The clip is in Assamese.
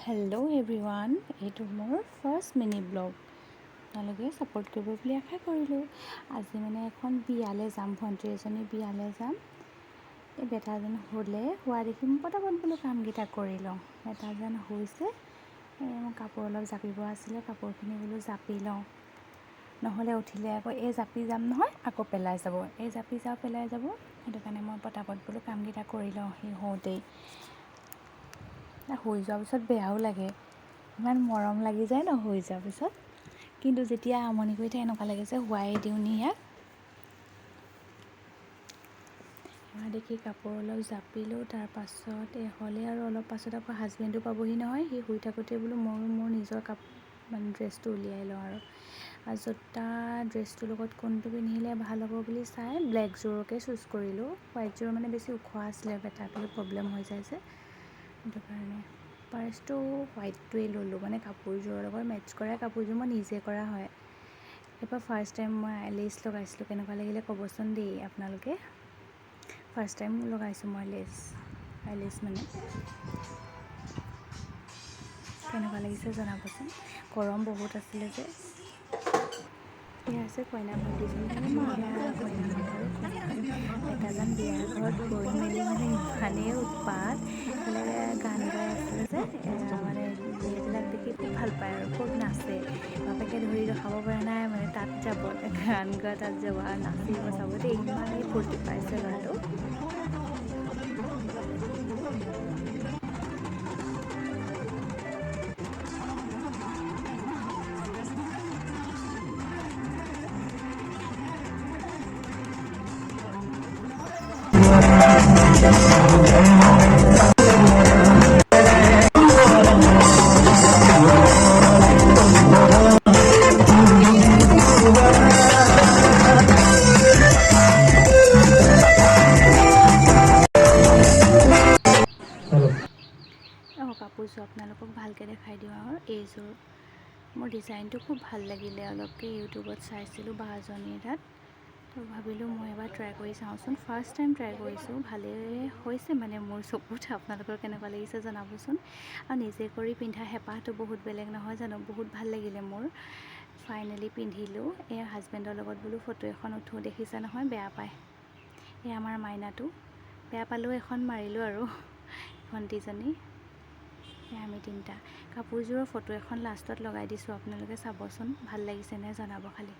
হেল্ল' এভৰিৱান, এইটো মোৰ ফাৰ্ষ্ট মিনি ব্লগ। আপোনালোকে ছাপোৰ্ট কৰিব বুলি আশা কৰিলোঁ। আজি এখন বিয়ালৈ যাম, ভণ্টি এজনী বিয়ালৈ যাম। এই বেটাজন হোৱা দেখি মই পটাপট বোলো কামকেইটা কৰি লওঁ। বেটাজন হৈছে, মোৰ কাপোৰ অলপ জাপিব আছিলে, কাপোৰখিনি বোলো জাপি লওঁ। নহ'লে উঠিলে আকৌ এই জাপি যাম নহয়, আকৌ পেলাই যাব, এই জাপি যাওঁ পেলাই যাব। সেইটো কাৰণে মই পটাপট বোলো কামকেইটা কৰি লওঁ। সি হওঁতেই শুই যোৱাৰ পিছত বেয়াও লাগে, ইমান মৰম লাগি যায় ন শুই যোৱাৰ পিছত। কিন্তু যেতিয়া আমনি কৰি থাকে এনেকুৱা লাগে যে শুৱাই দিওঁ নি ইয়াক। এবাৰ দেখি কাপোৰ অলপ জাপিলোঁ, তাৰপাছত হ'লে আৰু অলপ পাছত আকৌ হাজবেণ্ডো পাবহি নহয়। সি শুই থাকোঁতে বোলো মোৰ নিজৰ ড্ৰেছটো উলিয়াই লওঁ আৰু জোতা ড্ৰেছটোৰ লগত কোনটো পিন্ধিলে ভাল হ'ব বুলি চাই ব্লেকযোৰকে চুজ কৰিলোঁ। হোৱাইটযোৰ বেছি ওখ আছিলে, বেটাকলৈ প্ৰব্লেম হৈ যায় যে, সেইটো কাৰণে ফাৰ্ষ্টটো হোৱাইটটোৱেই ল'লোঁ। কাপোৰযোৰৰ লগত মেটচ কৰা কাপোৰযোৰ মই নিজে কৰা হয়। এবাৰ ফাৰ্ষ্ট টাইম মই লেচ লগাইছিলোঁ, কেনেকুৱা লাগিলে ক'বচোন দেই আপোনালোকে। ফাৰ্ষ্ট টাইম লগাইছোঁ মই লেচ কেনেকুৱা লাগিছে জনাবচোন। গৰম বহুত আছিলে যে। এয়া আছে কইনা ভণ্টিজনী আৰু মা, কইনামাক আৰু কইনা। বেটাজন বিয়াৰ ঘৰত গৈ মেলি ইমানেই উৎপাত, গান গাই আছিলে যে এইবিলাক দেখি খুব ভাল পায় আৰু খুব নাচে। বাপেকে ধৰি ৰখাব পৰা নাই, তাত যাব, গান গোৱা তাত যাব আৰু নাচিব চাব দেই, ইমানেই ফূৰ্তি পাইছে ল'ৰাটো। কাপোৰযোৰ আপোনালোকক ভালকৈ দেখাই দিওঁ আৰু এইযোৰ মোৰ ডিজাইনটো খুব ভাল লাগিলে। অলপকৈ ইউটিউবত চাইছিলোঁ বা এজনীৰ তাত, তো ভাবিলোঁ মই এবাৰ ট্ৰাই কৰি চাওঁচোন। ফাৰ্ষ্ট টাইম ট্ৰাই কৰিছোঁ, ভালেই হৈছে মোৰ চকুত। আপোনালোকৰ কেনেকুৱা লাগিছে জনাবচোন। আৰু নিজে কৰি পিন্ধা হেঁপাহটো বহুত বেলেগ নহয় জানো। বহুত ভাল লাগিলে মোৰ। ফাইনেলি পিন্ধিলোঁ। এই হাজবেণ্ডৰ লগত বোলো ফটো এখন উঠোঁ, দেখিছে নহয় বেয়া পায়। এই আমাৰ মাইনাটো বেয়া পালেও এখন মাৰিলোঁ আৰু ভণ্টিজনী। আমি তিনিটা কাপোৰযোৰৰ ফটো এখন লাষ্টত লগাই দিছোঁ, আপোনালোকে চাবচোন, ভাল লাগিছেনে জনাব খালি।